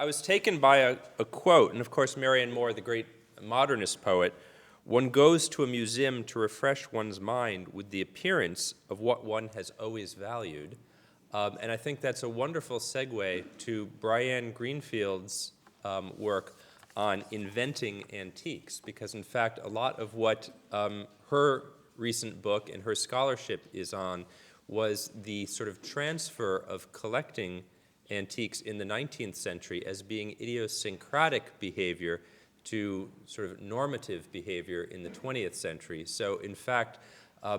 I was taken by a quote, and of course Marianne Moore, the great modernist poet, one goes to a museum to refresh one's mind with the appearance of what one has always valued. And I think that's a wonderful segue to Briann Greenfield's work on inventing antiques, because in fact a lot of what her recent book and her scholarship is on was the sort of transfer of collecting antiques in the 19th century as being idiosyncratic behavior to sort of normative behavior in the 20th century. So in fact,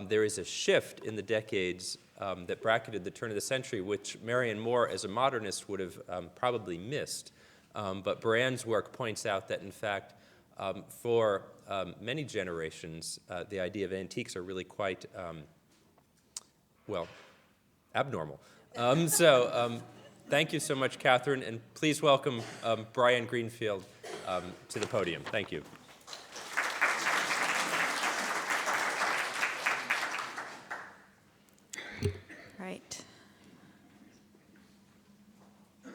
there is a shift in the decades that bracketed the turn of the century, which Marianne Moore, as a modernist, would have probably missed. But Briann's work points out that, in fact, for many generations, the idea of antiques are really quite, well, abnormal. Thank you so much, Catherine, and please welcome Briann Greenfield to the podium. Thank you. Right. All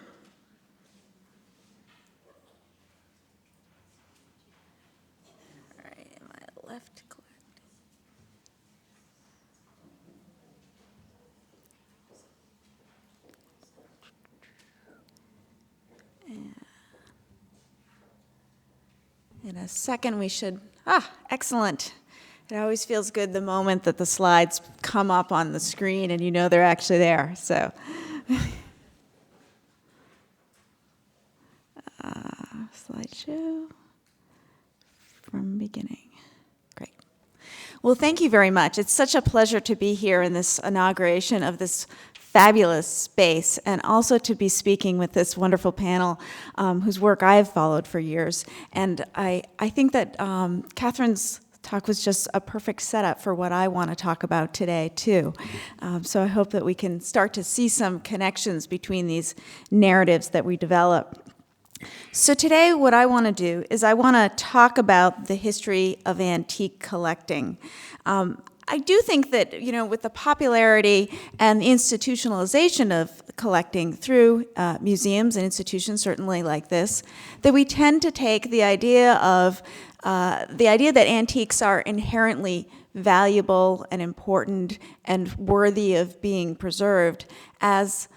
right, am I left clicked? In a second, we should, excellent. It always feels good the moment that the slides come up on the screen and you know they're actually there, so. Slideshow from beginning. Great. Well, thank you very much. It's such a pleasure to be here in this inauguration of this fabulous space, and also to be speaking with this wonderful panel whose work I have followed for years. And I think that Catherine's talk was just a perfect setup for what I want to talk about today, too. So I hope that we can start to see some connections between these narratives that we develop. So today what I want to do is I want to talk about the history of antique collecting. I do think that, with the popularity and the institutionalization of collecting through museums and institutions, certainly like this, that we tend to take the idea that antiques are inherently valuable and important and worthy of being preserved as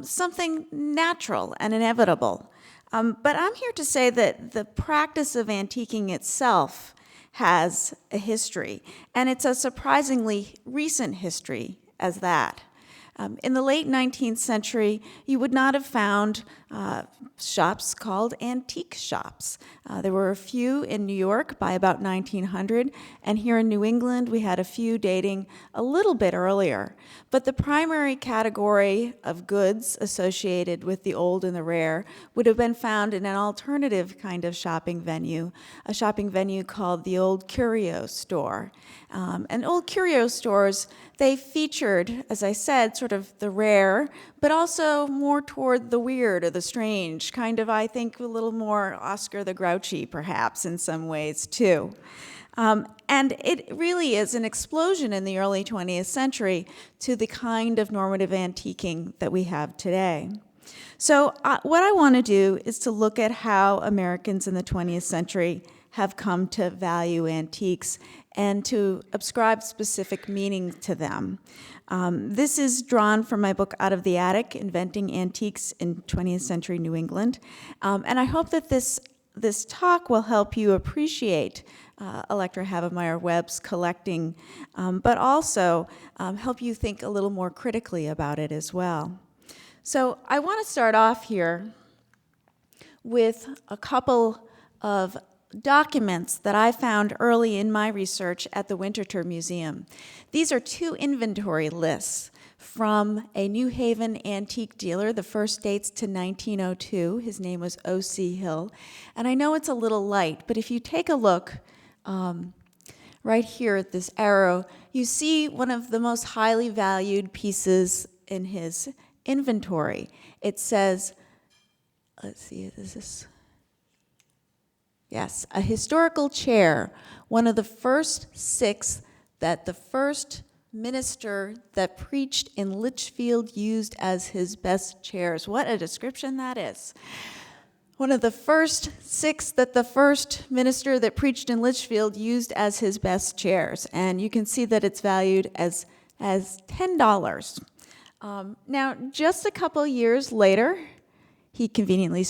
something natural and inevitable. But I'm here to say that the practice of antiquing itself has a history, and it's a surprisingly recent history as that. In the late 19th century, you would not have found shops called antique shops. There were a few in New York by about 1900, and here in New England, we had a few dating a little bit earlier. But the primary category of goods associated with the old and the rare would have been found in an alternative kind of shopping venue, a shopping venue called the Old Curio Store. And old curio stores, they featured, as I said, sort of the rare, but also more toward the weird or the strange, kind of, I think, a little more Oscar the Grouchy, perhaps, in some ways, too. And it really is an explosion in the early 20th century to the kind of normative antiquing that we have today. So what I want to do is to look at how Americans in the 20th century have come to value antiques and to ascribe specific meaning to them. This is drawn from my book, Out of the Attic, Inventing Antiques in 20th Century New England. And I hope that this talk will help you appreciate Electra Havemeyer Webb's collecting, but also help you think a little more critically about it as well. So I want to start off here with a couple of documents that I found early in my research at the Winterthur Museum. These are two inventory lists from a New Haven antique dealer. The first dates to 1902. His name was O.C. Hill. And I know it's a little light, but if you take a look right here at this arrow, you see one of the most highly valued pieces in his inventory. It says, let's see, is this? Yes, a historical chair, one of the first six that the first minister that preached in Litchfield used as his best chairs. What a description that is. one of the first 6 that the first minister that preached in Litchfield used as his best chairs. And you can see that it's valued as $10. Now, just a couple years later, he conveniently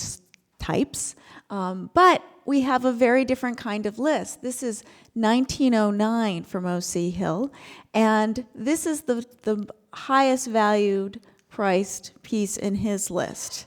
types, but we have a very different kind of list. This is 1909 from O.C. Hill, and this is the highest valued priced piece in his list.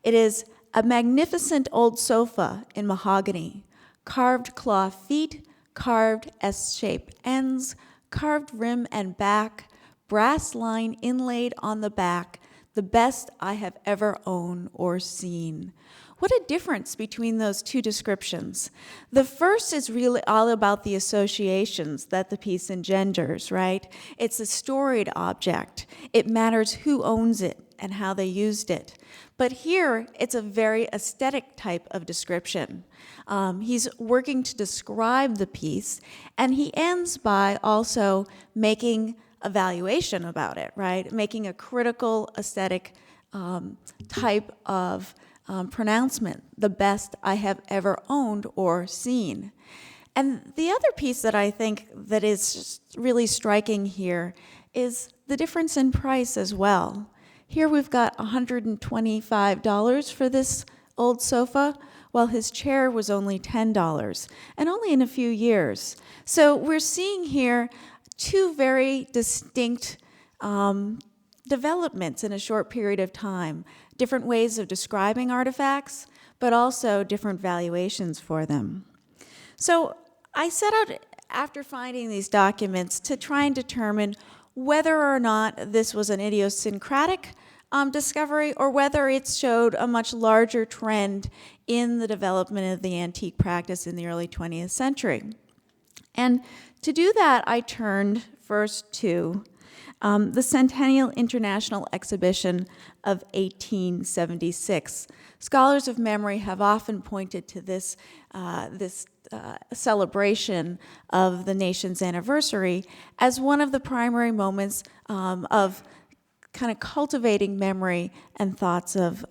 It is a magnificent old sofa in mahogany, carved claw feet, carved S-shaped ends, carved rim and back, brass line inlaid on the back, the best I have ever owned or seen. What a difference between those two descriptions. The first is really all about the associations that the piece engenders, right? It's a storied object. It matters who owns it and how they used it. But here, it's a very aesthetic type of description. He's working to describe the piece, and he ends by also making a valuation about it, right? Making a critical aesthetic type of pronouncement, the best I have ever owned or seen. And the other piece that I think that is just really striking here is the difference in price as well. Here we've got $125 for this old sofa, while his chair was only $10, and only in a few years. So we're seeing here 2 very distinct developments in a short period of time, different ways of describing artifacts, but also different valuations for them. So I set out, after finding these documents, to try and determine whether or not this was an idiosyncratic discovery or whether it showed a much larger trend in the development of the antique practice in the early 20th century. And to do that, I turned first to the Centennial International Exhibition of 1876. Scholars of memory have often pointed to this celebration of the nation's anniversary as one of the primary moments of kind of cultivating memory and thoughts of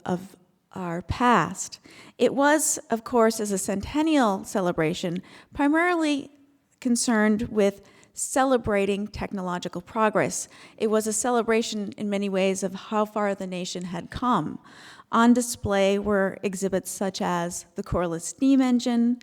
our past. It was, of course, as a centennial celebration, primarily concerned with celebrating technological progress. It was a celebration in many ways of how far the nation had come. On display were exhibits such as the Corliss steam engine,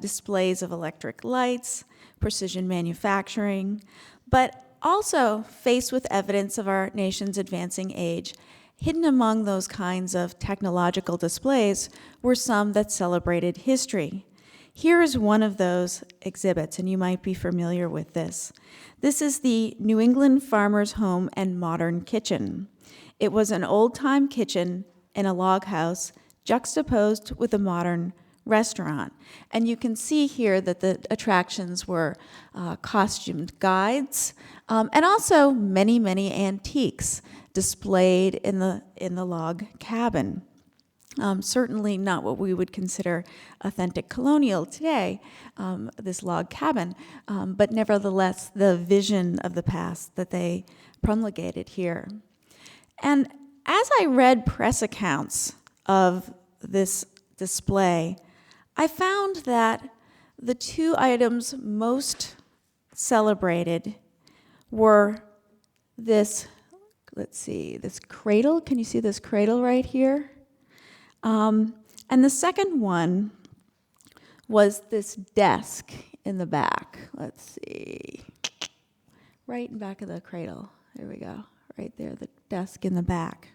displays of electric lights, precision manufacturing, but also faced with evidence of our nation's advancing age. Hidden among those kinds of technological displays were some that celebrated history. Here is one of those exhibits, and you might be familiar with this. This is the New England Farmer's Home and Modern Kitchen. It was an old-time kitchen in a log house juxtaposed with a modern restaurant. And you can see here that the attractions were costumed guides and also many, many antiques displayed in the log cabin. Certainly not what we would consider authentic colonial today, this log cabin, but nevertheless the vision of the past that they promulgated here. And as I read press accounts of this display, I found that the 2 items most celebrated were this, this cradle. Can you see this cradle right here? And the second one was this desk in the back. Let's see. Right in back of the cradle. There we go. Right there, the desk in the back.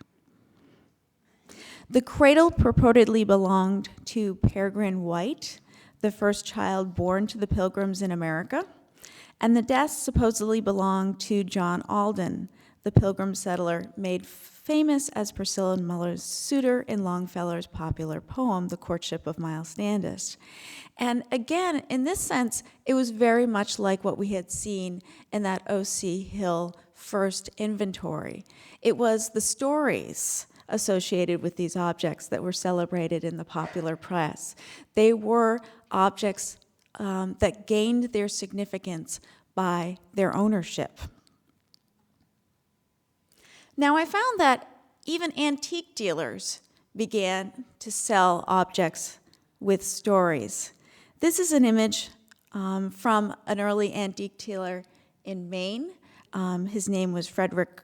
The cradle purportedly belonged to Peregrine White, the first child born to the Pilgrims in America, and the desk supposedly belonged to John Alden, the Pilgrim settler made famous as Priscilla Muller's suitor in Longfellow's popular poem, The Courtship of Miles Standish. And again, in this sense, it was very much like what we had seen in that O.C. Hill first inventory. It was the stories associated with these objects that were celebrated in the popular press. They were objects that gained their significance by their ownership. Now, I found that even antique dealers began to sell objects with stories. This is an image from an early antique dealer in Maine. His name was Frederick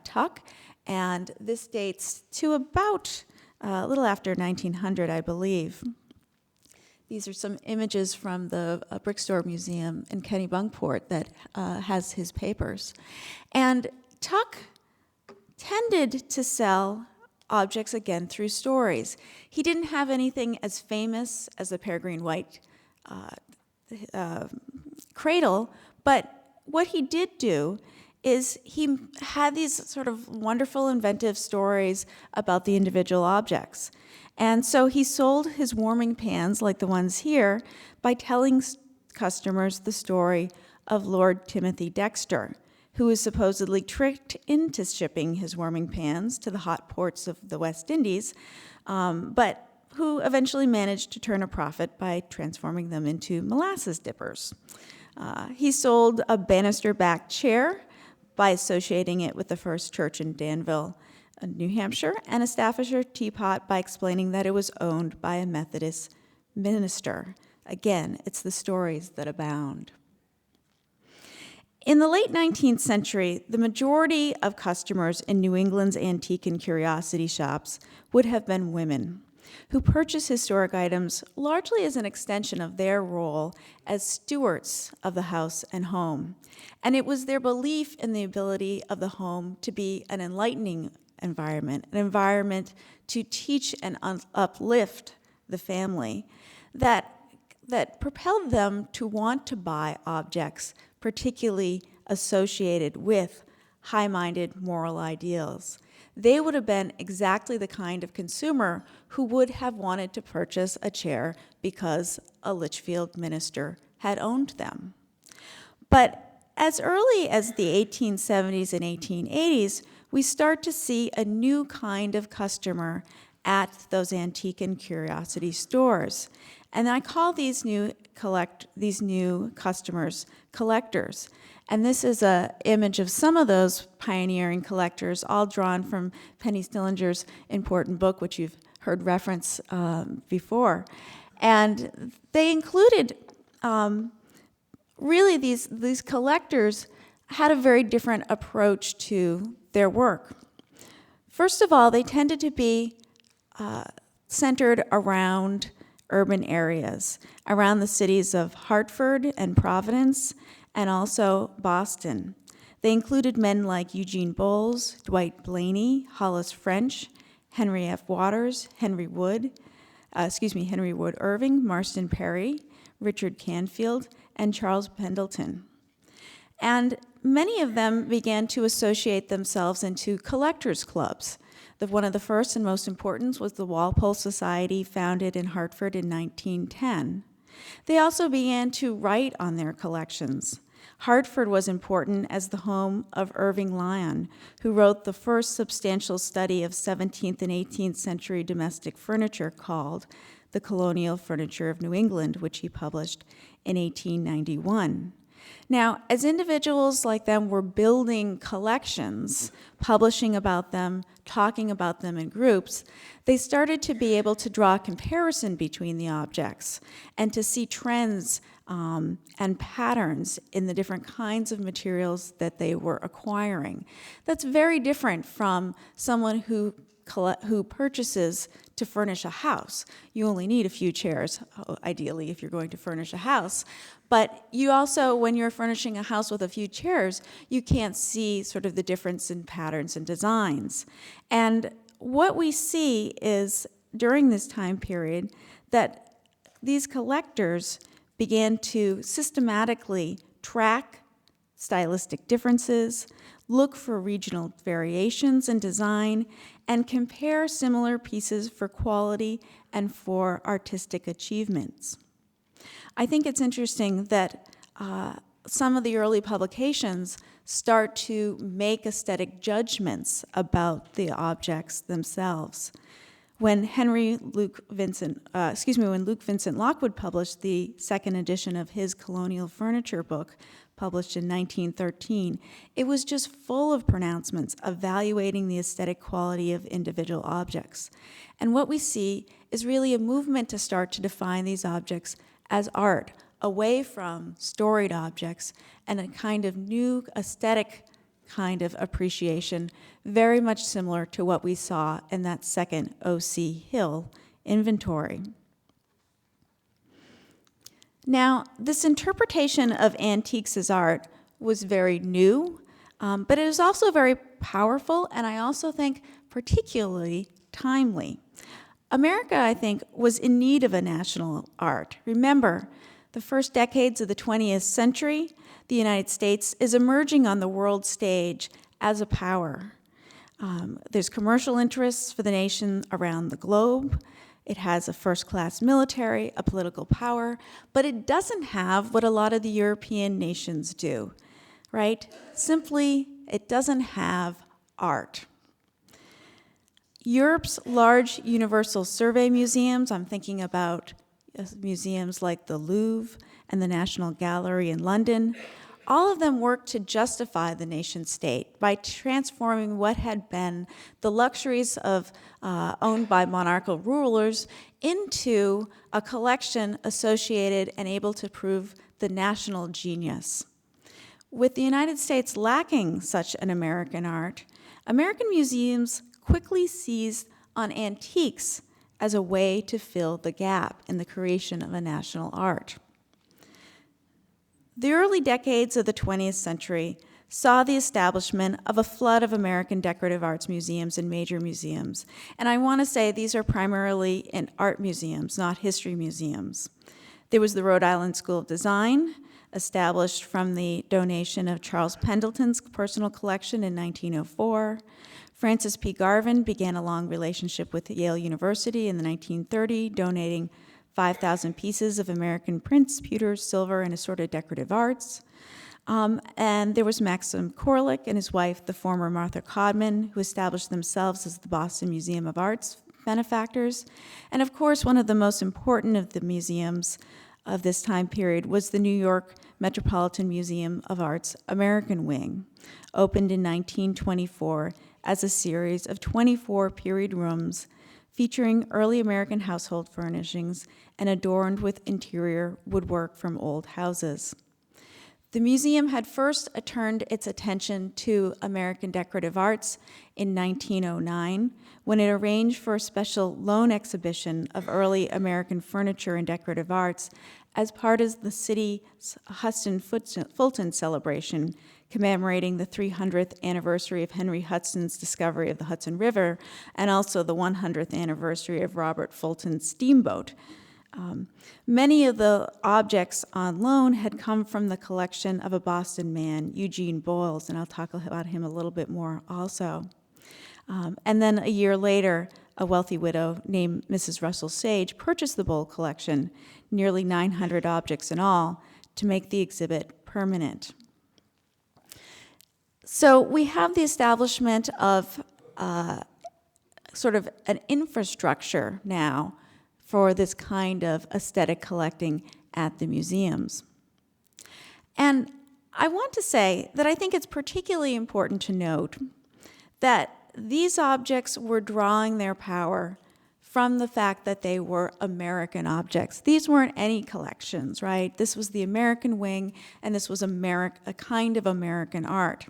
Tuck, and this dates to about a little after 1900, I believe. These are some images from the Brickstore Museum in Kennebunkport that has his papers. And Tuck tended to sell objects, again, through stories. He didn't have anything as famous as the peregrine white cradle, but what he did do is he had these sort of wonderful inventive stories about the individual objects. And so he sold his warming pans, like the ones here, by telling customers the story of Lord Timothy Dexter, who was supposedly tricked into shipping his warming pans to the hot ports of the West Indies, but who eventually managed to turn a profit by transforming them into molasses dippers. He sold a banister-backed chair by associating it with the first church in Danville, New Hampshire, and a Staffordshire teapot by explaining that it was owned by a Methodist minister. Again, it's the stories that abound. In the late 19th century, the majority of customers in New England's antique and curiosity shops would have been women, who purchased historic items largely as an extension of their role as stewards of the house and home. And it was their belief in the ability of the home to be an enlightening environment, an environment to teach and uplift the family, that propelled them to want to buy objects particularly associated with high-minded moral ideals. They would have been exactly the kind of consumer who would have wanted to purchase a chair because a Litchfield minister had owned them. But as early as the 1870s and 1880s, we start to see a new kind of customer at those antique and curiosity stores. And I call these new customers collectors. And this is an image of some of those pioneering collectors, all drawn from Penny Stillinger's important book, which you've heard reference before. And they included, really these collectors had a very different approach to their work. First of all, they tended to be centered around urban areas, around the cities of Hartford and Providence, and also Boston. They included men like Eugene Bowles, Dwight Blaney, Hollis French, Henry F. Waters, Henry Wood Irving, Marston Perry, Richard Canfield, and Charles Pendleton. And many of them began to associate themselves into collectors' clubs. One of the first and most important was the Walpole Society, founded in Hartford in 1910. They also began to write on their collections. Hartford was important as the home of Irving Lyon, who wrote the first substantial study of 17th and 18th century domestic furniture called The Colonial Furniture of New England, which he published in 1891. Now, as individuals like them were building collections, publishing about them, talking about them in groups, they started to be able to draw a comparison between the objects and to see trends and patterns in the different kinds of materials that they were acquiring. That's very different from someone who purchases to furnish a house. You only need a few chairs, ideally, if you're going to furnish a house. But you also, when you're furnishing a house with a few chairs, you can't see sort of the difference in patterns and designs. And what we see is, during this time period, that these collectors began to systematically track stylistic differences, look for regional variations in design, and compare similar pieces for quality and for artistic achievements. I think it's interesting that some of the early publications start to make aesthetic judgments about the objects themselves. When Luke Vincent Lockwood published the second edition of his colonial furniture book, published in 1913, it was just full of pronouncements evaluating the aesthetic quality of individual objects. And what we see is really a movement to start to define these objects as art, away from storied objects, and a kind of new aesthetic kind of appreciation, very much similar to what we saw in that second O.C. Hill inventory. Now, this interpretation of antiques as art was very new, but it is also very powerful, and I also think particularly timely. America, I think, was in need of a national art. Remember, the first decades of the 20th century, the United States is emerging on the world stage as a power. There's commercial interests for the nation around the globe. It has a first-class military, a political power, but it doesn't have what a lot of the European nations do, right? Simply, it doesn't have art. Europe's large universal survey museums, I'm thinking about museums like the Louvre and the National Gallery in London, all of them worked to justify the nation state by transforming what had been the luxuries of owned by monarchical rulers into a collection associated and able to prove the national genius. With the United States lacking such an American art, American museums quickly seized on antiques as a way to fill the gap in the creation of a national art. The early decades of the 20th century saw the establishment of a flood of American decorative arts museums and major museums. And I want to say these are primarily in art museums, not history museums. There was the Rhode Island School of Design, established from the donation of Charles Pendleton's personal collection in 1904. Francis P. Garvin began a long relationship with Yale University in the 1930s, donating 5,000 pieces of American prints, pewters, silver, and assorted decorative arts. And there was Maxim Korlick and his wife, the former Martha Codman, who established themselves as the Boston Museum of Art's benefactors. And of course, one of the most important of the museums of this time period was the New York Metropolitan Museum of Art's American Wing, opened in 1924 as a series of 24 period rooms featuring early American household furnishings and adorned with interior woodwork from old houses. The museum had first turned its attention to American decorative arts in 1909, when it arranged for a special loan exhibition of early American furniture and decorative arts as part of the city's Hudson-Fulton celebration, commemorating the 300th anniversary of Henry Hudson's discovery of the Hudson River, and also the 100th anniversary of Robert Fulton's steamboat. Many of the objects on loan had come from the collection of a Boston man, Eugene Boyles, and I'll talk about him a little bit more also. And then a year later, a wealthy widow named Mrs. Russell Sage purchased the Boyle collection, nearly 900 objects in all, to make the exhibit permanent. So we have the establishment of sort of an infrastructure now for this kind of aesthetic collecting at the museums. And I want to say that I think it's particularly important to note that these objects were drawing their power from the fact that they were American objects. These weren't any collections, right? This was the American wing, and this was a kind of American art.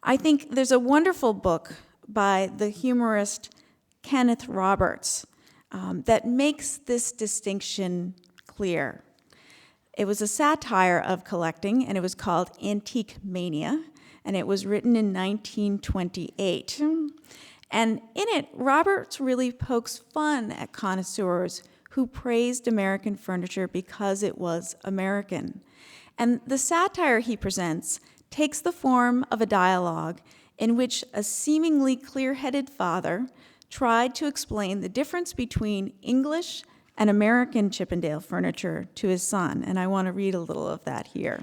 I think there's a wonderful book by the humorist Kenneth Roberts that makes this distinction clear. It was a satire of collecting, and it was called Antique Mania, and it was written in 1928. And in it, Roberts really pokes fun at connoisseurs who praised American furniture because it was American. And the satire he presents takes the form of a dialogue in which a seemingly clear-headed father tried to explain the difference between English and American Chippendale furniture to his son, and I want to read a little of that here.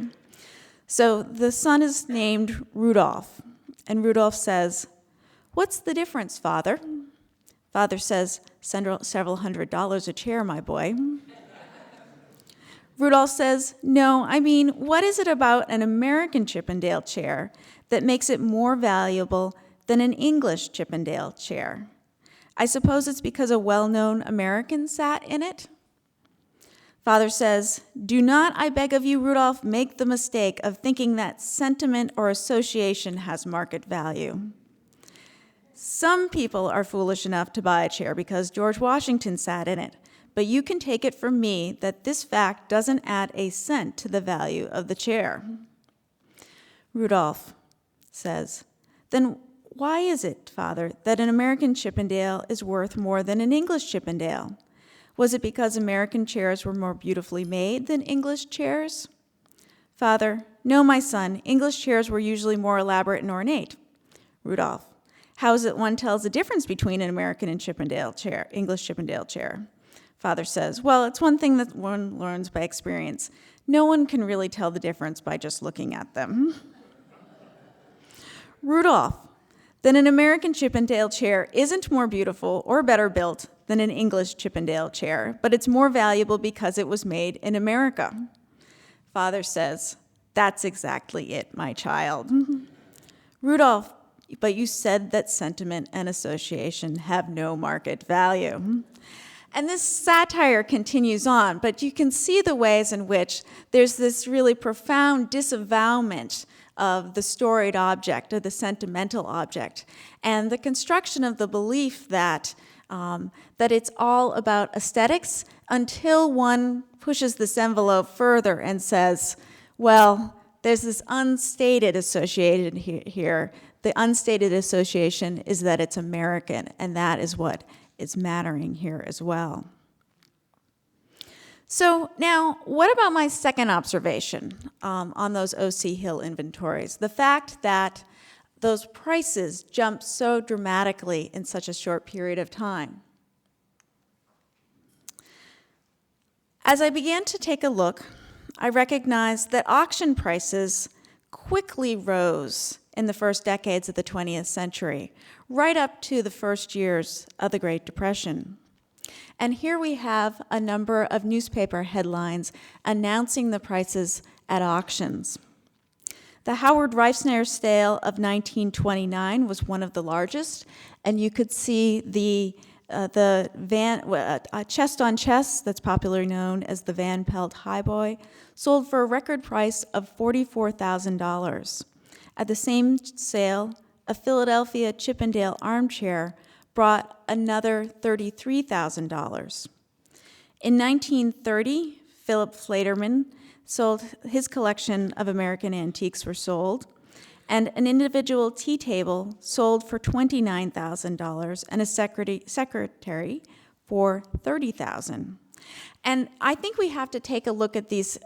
So the son is named Rudolph, and Rudolph says, "What's the difference, Father?" Father says, "Several $100s a chair, my boy." Rudolph says, no, I mean, what is it about an American Chippendale chair that makes it more valuable than an English Chippendale chair? I suppose it's because a well-known American sat in it? Father says, do not, I beg of you, Rudolph, make the mistake of thinking that sentiment or association has market value. Some people are foolish enough to buy a chair because George Washington sat in it, but you can take it from me that this fact doesn't add a cent to the value of the chair. Rudolph says, then why is it, Father, that an American Chippendale is worth more than an English Chippendale? Was it because American chairs were more beautifully made than English chairs? Father, no, my son, English chairs were usually more elaborate and ornate. Rudolph, how is it one tells the difference between an American and Chippendale chair, English Chippendale chair? Father says, well, it's one thing that one learns by experience. No one can really tell the difference by just looking at them. Rudolph, then an American Chippendale chair isn't more beautiful or better built than an English Chippendale chair, but it's more valuable because it was made in America. Father says, that's exactly it, my child. Rudolph, but you said that sentiment and association have no market value. And this satire continues on, but you can see the ways in which there's this really profound disavowment of the storied object, of the sentimental object, and the construction of the belief that it's all about aesthetics until one pushes this envelope further and says, well, there's this unstated associated here. The unstated association is that it's American, and that is what is mattering here as well. So now, what about my second observation on those O.C. Hill inventories? The fact that those prices jumped so dramatically in such a short period of time. As I began to take a look, I recognized that auction prices quickly rose in the first decades of the 20th century, right up to the first years of the Great Depression. And here we have a number of newspaper headlines announcing the prices at auctions. The Howard Reifsner sale of 1929 was one of the largest, and you could see the chest on chest, that's popularly known as the Van Pelt Highboy, sold for a record price of $44,000. At the same sale, a Philadelphia Chippendale armchair brought another $33,000. In 1930, Philip Flaterman sold his collection of American antiques were sold, and an individual tea table sold for $29,000 and a secretary for $30,000. And I think we have to take a look at these,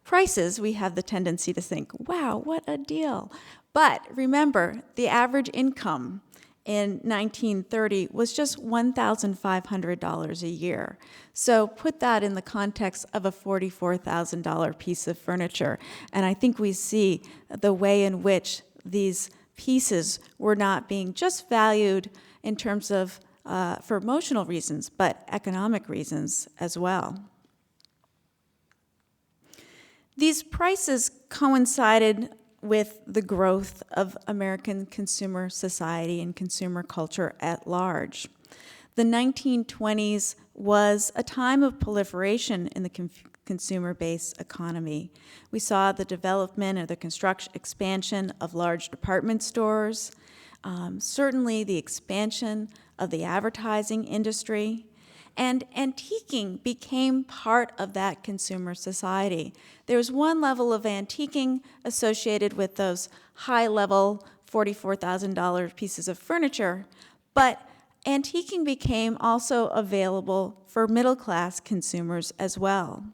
prices. We have the tendency to think, wow, what a deal. But remember, the average income in 1930 was just $1,500 a year. So put that in the context of a $44,000 piece of furniture. And I think we see the way in which these pieces were not being just valued in terms of for emotional reasons, but economic reasons as well. These prices coincided with the growth of American consumer society and consumer culture at large. The 1920s was a time of proliferation in the consumer-based economy. We saw the development or the expansion of large department stores, certainly the expansion of the advertising industry, and antiquing became part of that consumer society. There's one level of antiquing associated with those high-level $44,000 pieces of furniture, but antiquing became also available for middle-class consumers as well.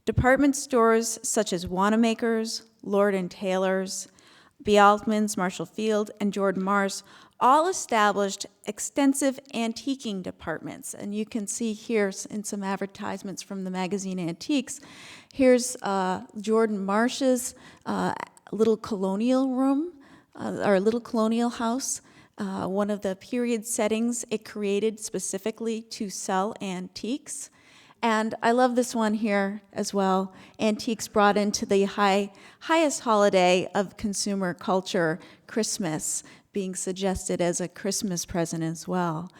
Department stores such as Wanamaker's, Lord & Taylor's, B. Altman's, Marshall Field, and Jordan Marsh all established extensive antiquing departments. And you can see here in some advertisements from the magazine Antiques, here's Jordan Marsh's little colonial room, or little colonial house, one of the period settings it created specifically to sell antiques. And I love this one here as well. Antiques brought into the highest holiday of consumer culture, Christmas, being suggested as a Christmas present as well.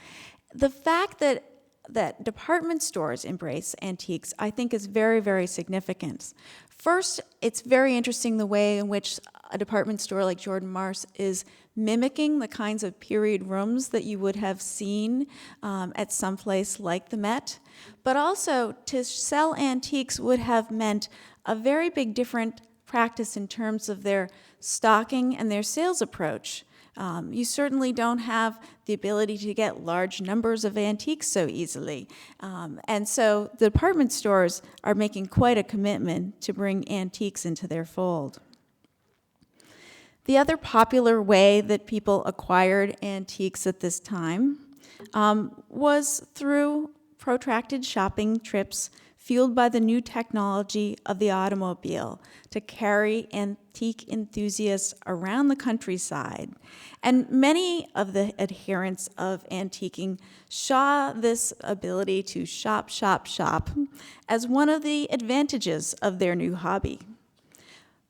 The fact that department stores embrace antiques, I think, is very, very significant. First, it's very interesting the way in which a department store like Jordan Marsh is mimicking the kinds of period rooms that you would have seen at some place like the Met. But also, to sell antiques would have meant a very big different practice in terms of their stocking and their sales approach. You certainly don't have the ability to get large numbers of antiques so easily. And so the department stores are making quite a commitment to bring antiques into their fold. The other popular way that people acquired antiques at this time was through protracted shopping trips fueled by the new technology of the automobile to carry antique enthusiasts around the countryside. And many of the adherents of antiquing saw this ability to shop, shop, shop as one of the advantages of their new hobby.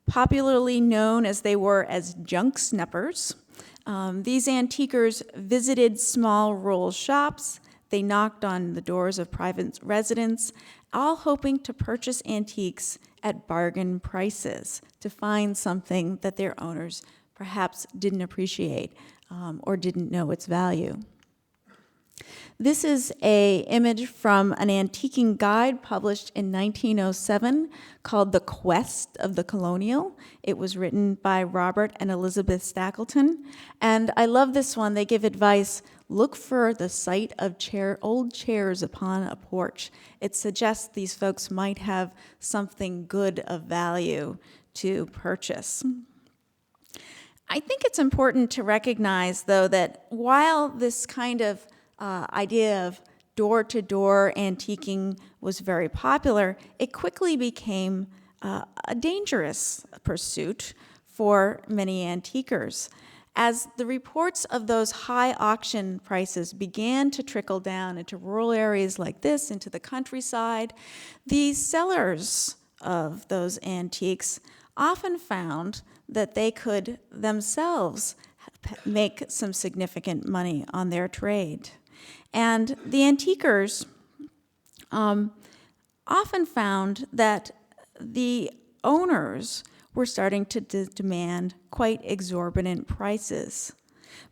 Popularly known as they were as junk snuppers, these antiquers visited small rural shops. They knocked on the doors of private residents, all hoping to purchase antiques at bargain prices to find something that their owners perhaps didn't appreciate or didn't know its value. This is an image from an antiquing guide published in 1907 called The Quest of the Colonial. It was written by Robert and Elizabeth Stackleton. And I love this one. They give advice: look for the sight of old chairs upon a porch. It suggests these folks might have something good of value to purchase. I think it's important to recognize, though, that while this kind of idea of door-to-door antiquing was very popular, it quickly became a dangerous pursuit for many antiquers. As the reports of those high auction prices began to trickle down into rural areas like this, into the countryside, the sellers of those antiques often found that they could themselves make some significant money on their trade. And the antiquers often found that the owners were starting to demand quite exorbitant prices.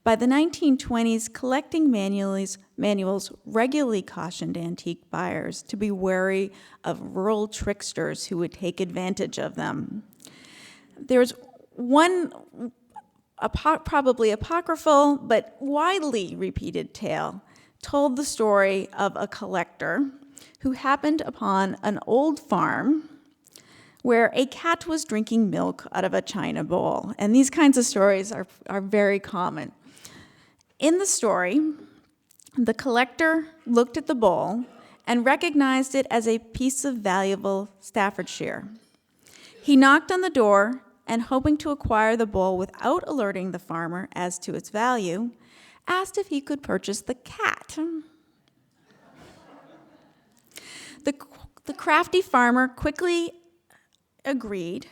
By the 1920s, collecting manuals regularly cautioned antique buyers to be wary of rural tricksters who would take advantage of them. There's one probably apocryphal but widely repeated tale told the story of a collector who happened upon an old farm where a cat was drinking milk out of a china bowl. And these kinds of stories are very common. In the story, the collector looked at the bowl and recognized it as a piece of valuable Staffordshire. He knocked on the door and, hoping to acquire the bowl without alerting the farmer as to its value, asked if he could purchase the cat. The crafty farmer quickly agreed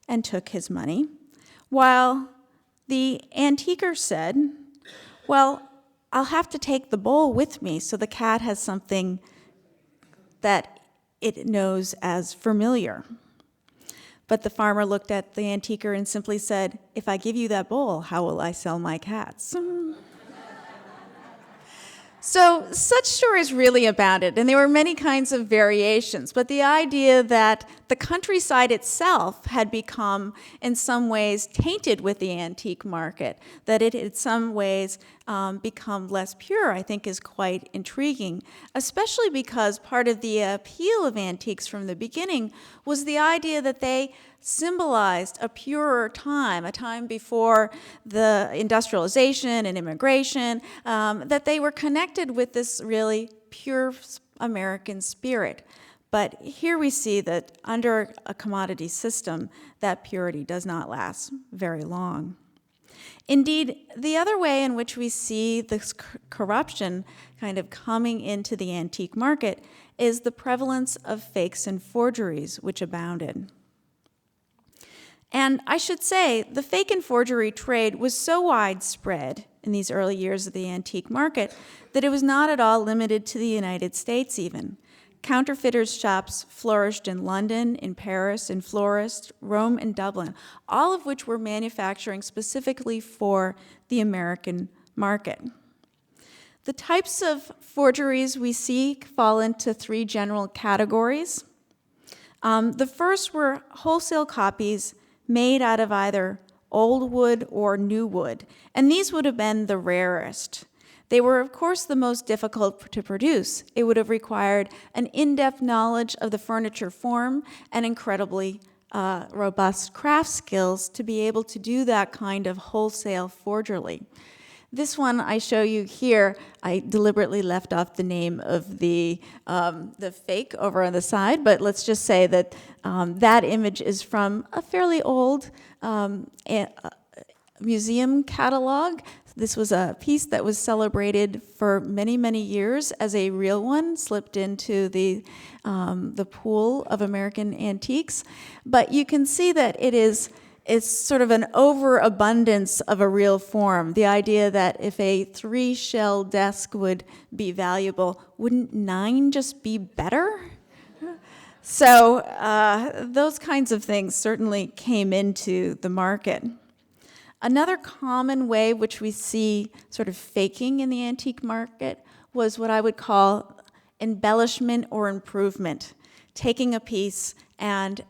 and took his money, while the antiquer said, well, I'll have to take the bowl with me so the cat has something that it knows as familiar. But the farmer looked at the antiquer and simply said, if I give you that bowl, how will I sell my cats? So such stories really abounded, and there were many kinds of variations, but the idea that the countryside itself had become, in some ways, tainted with the antique market, that it in some ways become less pure, I think is quite intriguing, especially because part of the appeal of antiques from the beginning was the idea that they symbolized a purer time, a time before the industrialization and immigration, that they were connected with this really pure American spirit. But here we see that under a commodity system, that purity does not last very long. Indeed, the other way in which we see this corruption kind of coming into the antique market is the prevalence of fakes and forgeries, which abounded. And I should say, the fake and forgery trade was so widespread in these early years of the antique market that it was not at all limited to the United States even. Counterfeiters' shops flourished in London, in Paris, in Florence, Rome, and Dublin, all of which were manufacturing specifically for the American market. The types of forgeries we see fall into three general categories. The first were wholesale copies made out of either old wood or new wood, and these would have been the rarest. They were, of course, the most difficult to produce. It would have required an in-depth knowledge of the furniture form and incredibly robust craft skills to be able to do that kind of wholesale forgery. This one I show you here, I deliberately left off the name of the fake over on the side, but let's just say that that image is from a fairly old museum catalog. This was a piece that was celebrated for many, many years as a real one, slipped into the pool of American antiques. But you can see that it's sort of an overabundance of a real form. The idea that if a 3-shell desk would be valuable, wouldn't 9 just be better? So those kinds of things certainly came into the market. Another common way which we see sort of faking in the antique market was what I would call embellishment or improvement, taking a piece and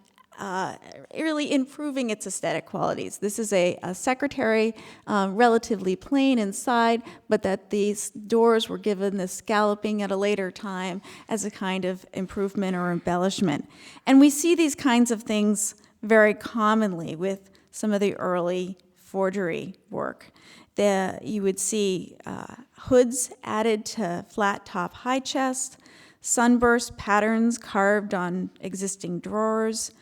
really improving its aesthetic qualities. This is a secretary, relatively plain inside, but that these doors were given this scalloping at a later time as a kind of improvement or embellishment. And we see these kinds of things very commonly with some of the early forgery work. You would see hoods added to flat top high chest, sunburst patterns carved on existing drawers,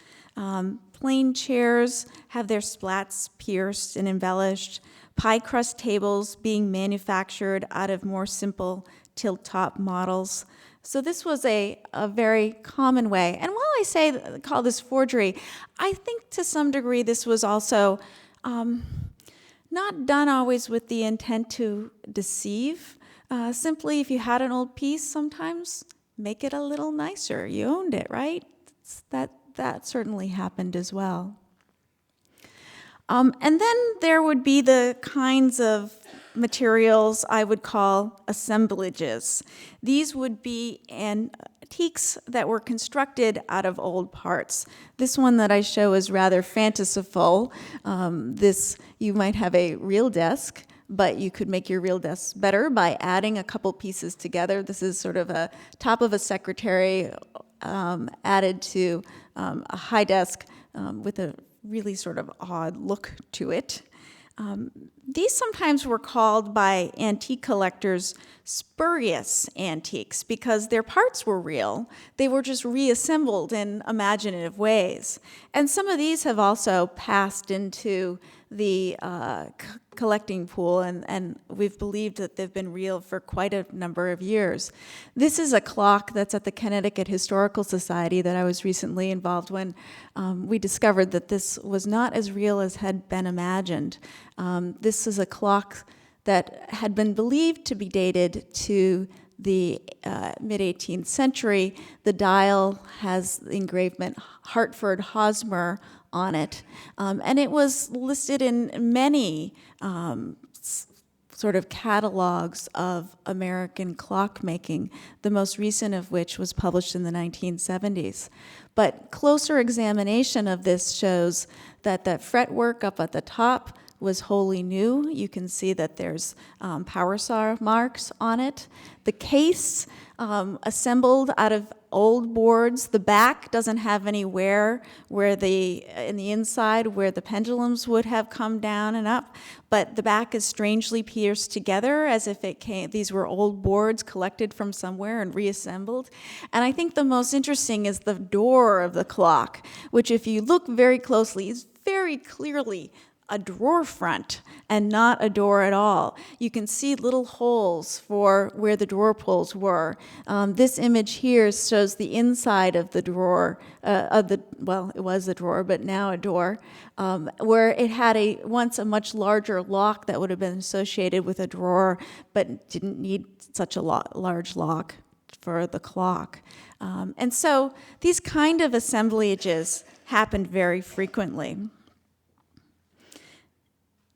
plain chairs have their splats pierced and embellished, pie crust tables being manufactured out of more simple tilt-top models. So this was a very common way. And while I call this forgery, I think to some degree this was also not done always with the intent to deceive. Simply, if you had an old piece, sometimes make it a little nicer. You owned it, right? That certainly happened as well. And then there would be the kinds of materials I would call assemblages. These would be antiques that were constructed out of old parts. This one that I show is rather fanciful. You might have a real desk, but you could make your real desk better by adding a couple pieces together. This is sort of a top of a secretary added to a high desk with a really sort of odd look to it. These sometimes were called by antique collectors spurious antiques because their parts were real. They were just reassembled in imaginative ways. And some of these have also passed into the collecting pool, and we've believed that they've been real for quite a number of years. This is a clock that's at the Connecticut Historical Society that I was recently involved when we discovered that this was not as real as had been imagined. This is a clock that had been believed to be dated to the mid-18th century. The dial has the engravement Hartford Hosmer on it, and it was listed in many sort of catalogs of American clockmaking, the most recent of which was published in the 1970s. But closer examination of this shows that the fretwork up at the top was wholly new. You can see that there's power saw marks on it. The case assembled out of old boards. The back doesn't have any wear in the inside where the pendulums would have come down and up, but the back is strangely pierced together as if these were old boards collected from somewhere and reassembled. And I think the most interesting is the door of the clock, which if you look very closely is very clearly a drawer front and not a door at all. You can see little holes for where the drawer pulls were. This image here shows the inside of the drawer, well, it was a drawer, but now a door, where it had once a much larger lock that would have been associated with a drawer, but didn't need such a large lock for the clock. And so these kind of assemblages happened very frequently.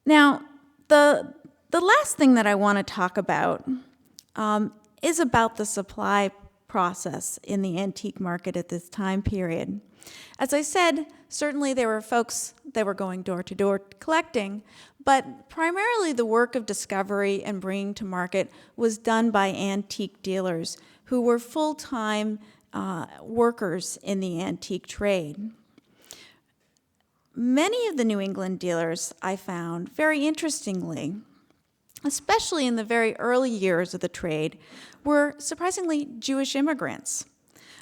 Now, the last thing that I want to talk about is about the supply process in the antique market at this time period. As I said, certainly there were folks that were going door to door collecting, but primarily the work of discovery and bringing to market was done by antique dealers who were full-time workers in the antique trade. Many of the New England dealers, I found, very interestingly, especially in the very early years of the trade, were surprisingly Jewish immigrants.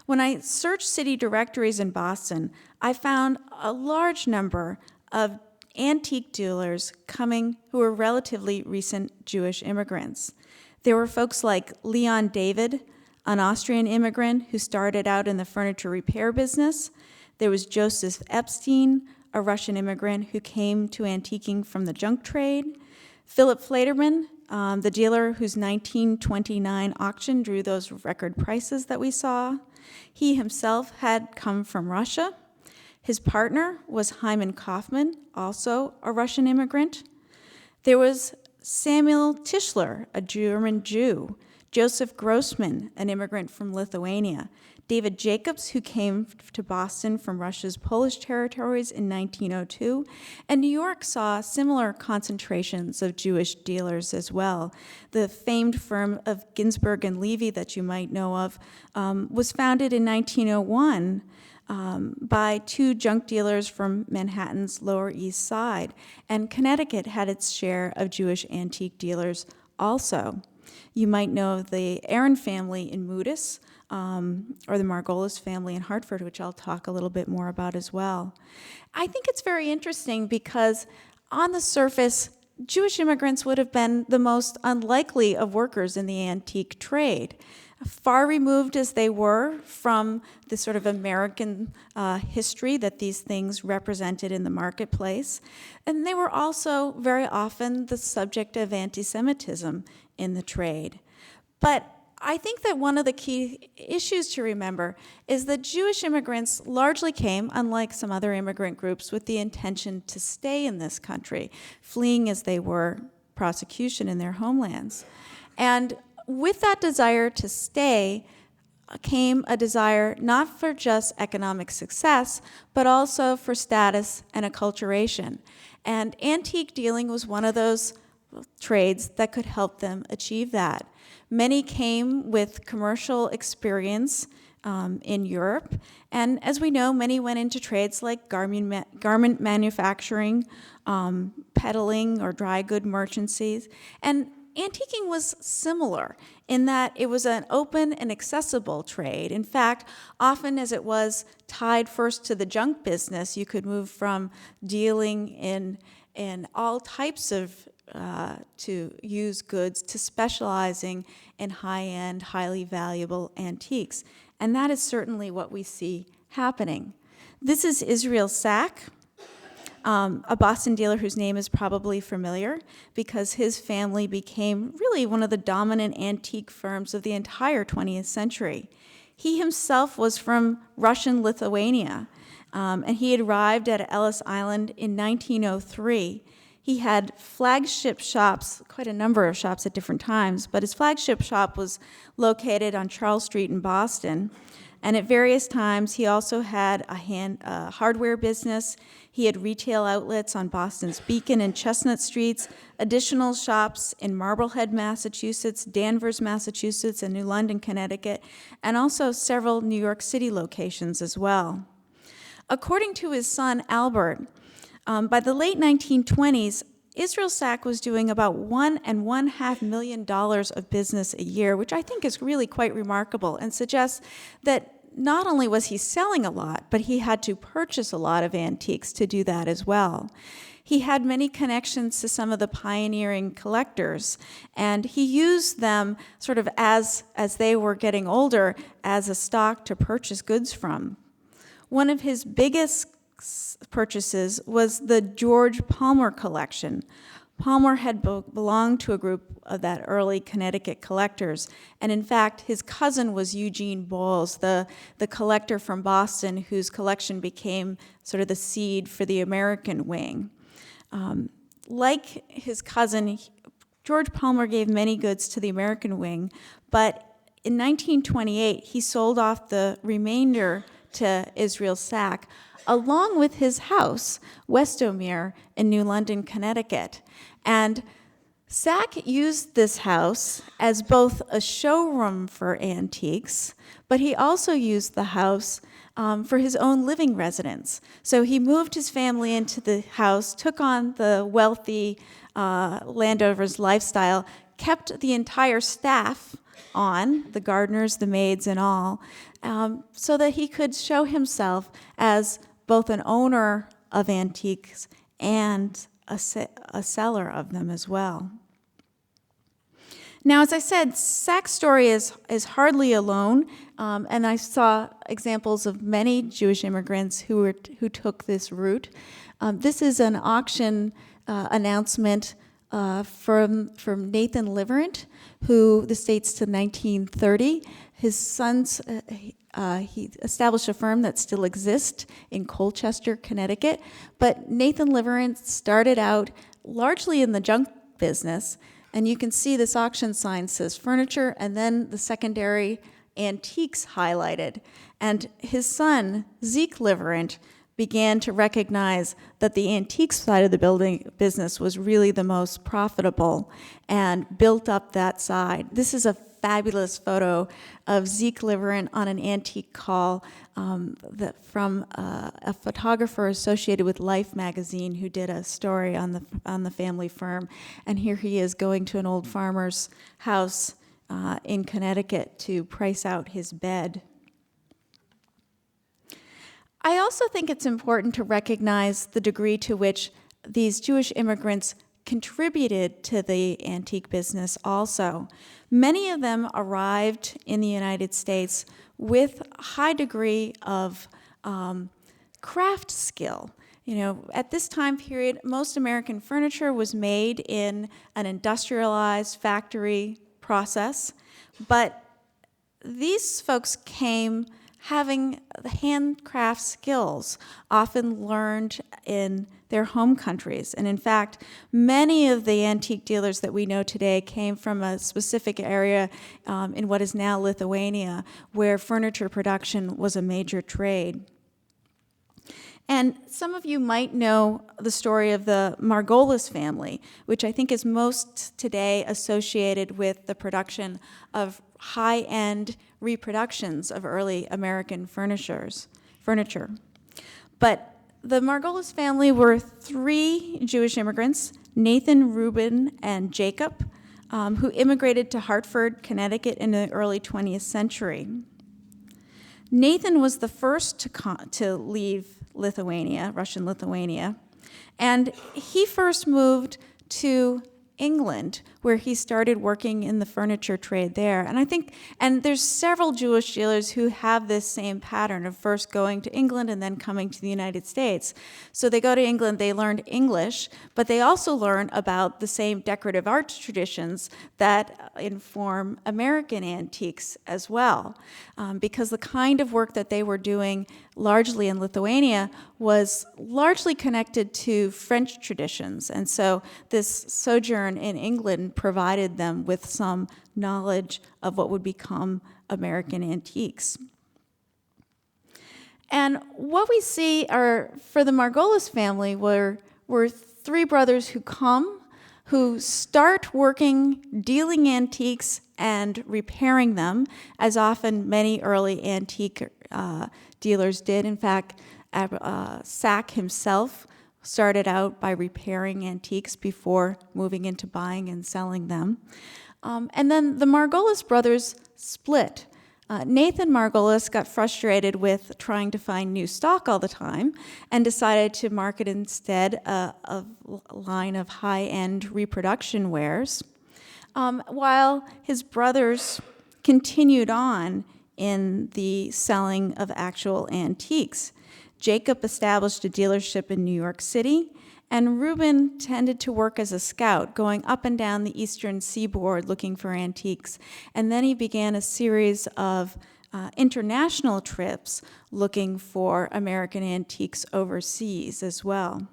When I searched city directories in Boston, I found a large number of antique dealers coming who were relatively recent Jewish immigrants. There were folks like Leon David, an Austrian immigrant who started out in the furniture repair business. There was Joseph Epstein, a Russian immigrant who came to antiquing from the junk trade. Philip Flaterman, the dealer whose 1929 auction drew those record prices that we saw. He himself had come from Russia. His partner was Hyman Kaufman, also a Russian immigrant. There was Samuel Tischler, a German Jew. Joseph Grossman, an immigrant from Lithuania. David Jacobs, who came to Boston from Russia's Polish territories in 1902, and New York saw similar concentrations of Jewish dealers as well. The famed firm of Ginsberg and Levy that you might know of was founded in 1901 by two junk dealers from Manhattan's Lower East Side, and Connecticut had its share of Jewish antique dealers also. You might know the Aaron family in Moodus, or the Margolis family in Hartford, which I'll talk a little bit more about as well. I think it's very interesting because on the surface, Jewish immigrants would have been the most unlikely of workers in the antique trade. Far removed as they were from the sort of American history that these things represented in the marketplace. And they were also very often the subject of anti-Semitism in the trade. But I think that one of the key issues to remember is that Jewish immigrants largely came, unlike some other immigrant groups, with the intention to stay in this country, fleeing as they were prosecution in their homelands. And with that desire to stay came a desire not for just economic success, but also for status and acculturation. And antique dealing was one of those trades that could help them achieve that. Many came with commercial experience in Europe, and as we know, many went into trades like garment manufacturing, peddling, or dry good merchancies. And antiquing was similar in that it was an open and accessible trade. In fact, often as it was tied first to the junk business, you could move from dealing in all types of to use goods to specializing in high-end, highly valuable antiques. And that is certainly what we see happening. This is Israel Sack, a Boston dealer whose name is probably familiar because his family became really one of the dominant antique firms of the entire 20th century. He himself was from Russian Lithuania, and he had arrived at Ellis Island in 1903. He had flagship shops, quite a number of shops at different times, but his flagship shop was located on Charles Street in Boston. And at various times, he also had a hardware business. He had retail outlets on Boston's Beacon and Chestnut Streets, additional shops in Marblehead, Massachusetts, Danvers, Massachusetts, and New London, Connecticut, and also several New York City locations as well. According to his son, Albert, by the late 1920s, Israel Sack was doing about $1.5 million of business a year, which I think is really quite remarkable and suggests that not only was he selling a lot, but he had to purchase a lot of antiques to do that as well. he had many connections to some of the pioneering collectors, and he used them sort of as they were getting older as a stock to purchase goods from. One of his biggest purchases was the George Palmer collection. Palmer had belonged to a group of that early Connecticut collectors, and in fact, his cousin was Eugene Bowles, the collector from Boston whose collection became sort of the seed for the American wing. Like his cousin, George Palmer gave many goods to the American wing, but in 1928, he sold off the remainder to Israel Sack, along with his house, Westomere, in New London, Connecticut. And Sack used this house as both a showroom for antiques, but he also used the house for his own living residence. So he moved his family into the house, took on the wealthy landowner's lifestyle, kept the entire staff on, the gardeners, the maids, and all, so that he could show himself as both an owner of antiques and a seller of them as well. Now, as I said, Sack's story is hardly alone, and I saw examples of many Jewish immigrants who took this route. This is an auction announcement from Nathan Liverent, who this dates to 1930. His sons, he established a firm that still exists in Colchester, Connecticut. But Nathan Liverent started out largely in the junk business. And you can see this auction sign says furniture, and then the secondary antiques highlighted. And his son, Zeke Liverent, began to recognize that the antiques side of the building business was really the most profitable and built up that side. This is a fabulous photo of Zeke Liverent on an antique call from a photographer associated with Life magazine who did a story on the family firm. And here he is going to an old farmer's house in Connecticut to price out his bed. I also think it's important to recognize the degree to which these Jewish immigrants contributed to the antique business also. Many of them arrived in the United States with a high degree of craft skill. You know, at this time period, most American furniture was made in an industrialized factory process, but these folks came having the handcraft skills often learned in their home countries. And in fact, many of the antique dealers that we know today came from a specific area in what is now Lithuania, where furniture production was a major trade. And some of you might know the story of the Margolis family, which I think is most today associated with the production of high-end reproductions of early American furniture. But the Margolis family were three Jewish immigrants, Nathan, Reuben, and Jacob, who immigrated to Hartford, Connecticut in the early 20th century. Nathan was the first to leave Lithuania, Russian Lithuania, and he first moved to England, where he started working in the furniture trade there. And there's several Jewish dealers who have this same pattern of first going to England and then coming to the United States. So they go to England, they learn English, but they also learn about the same decorative arts traditions that inform American antiques as well. Because the kind of work that they were doing largely in Lithuania was largely connected to French traditions. And so this sojourn in England provided them with some knowledge of what would become American antiques. And what we see are, for the Margolis family, were three brothers who start working, dealing antiques and repairing them, as often many early antique dealers did. In fact, Sack himself started out by repairing antiques before moving into buying and selling them. And then the Margolis brothers split. Nathan Margolis got frustrated with trying to find new stock all the time and decided to market instead a line of high-end reproduction wares, while his brothers continued on in the selling of actual antiques. Jacob established a dealership in New York City, and Reuben tended to work as a scout, going up and down the eastern seaboard looking for antiques. And then he began a series of international trips looking for American antiques overseas as well.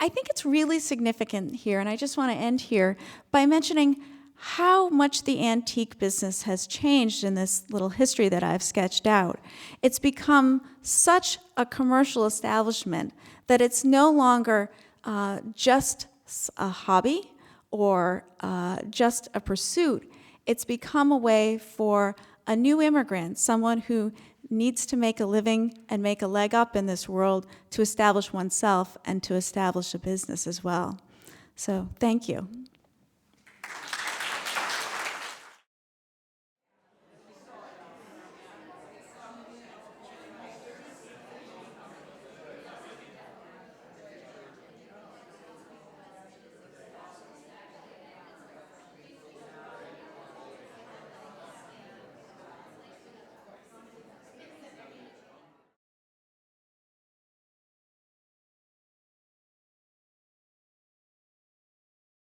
I think it's really significant here, and I just want to end here by mentioning how much the antique business has changed in this little history that I've sketched out. It's become such a commercial establishment that it's no longer just a hobby or just a pursuit. It's become a way for a new immigrant, someone who needs to make a living and make a leg up in this world, to establish oneself and to establish a business as well. So thank you.